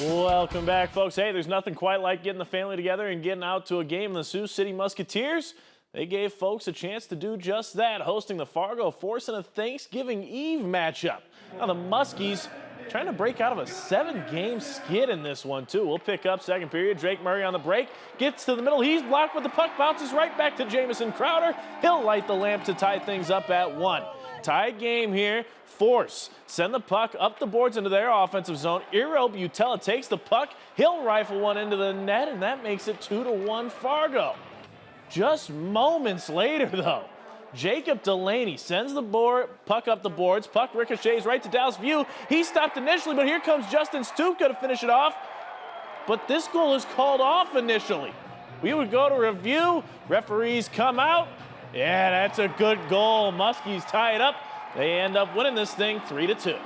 Welcome back, folks. Hey, there's nothing quite like getting the family together and getting out to a game. The Sioux City Musketeers, they gave folks a chance to do just that, hosting the Fargo Force in a Thanksgiving Eve matchup. Now, the Muskies trying to break out of a 7-game skid in this one, too. We'll pick up second period. Drake Murray on the break, gets to the middle. He's blocked, but the puck bounces right back to Jamison Crowder. He'll light the lamp to tie things up at 1. Tied game here. Force send the puck up the boards into their offensive zone. Iro Butella takes the puck. He'll rifle one into the net, and that makes it 2-1 Fargo. Just moments later, though, Jacob Delaney sends the puck up the boards. Puck ricochets right to Dallas View. He stopped initially, but here comes Justin Stuka to finish it off. But this goal is called off initially. We would go to review. Referees come out. Yeah, that's a good goal. Muskies tie it up. They end up winning this thing 3-2.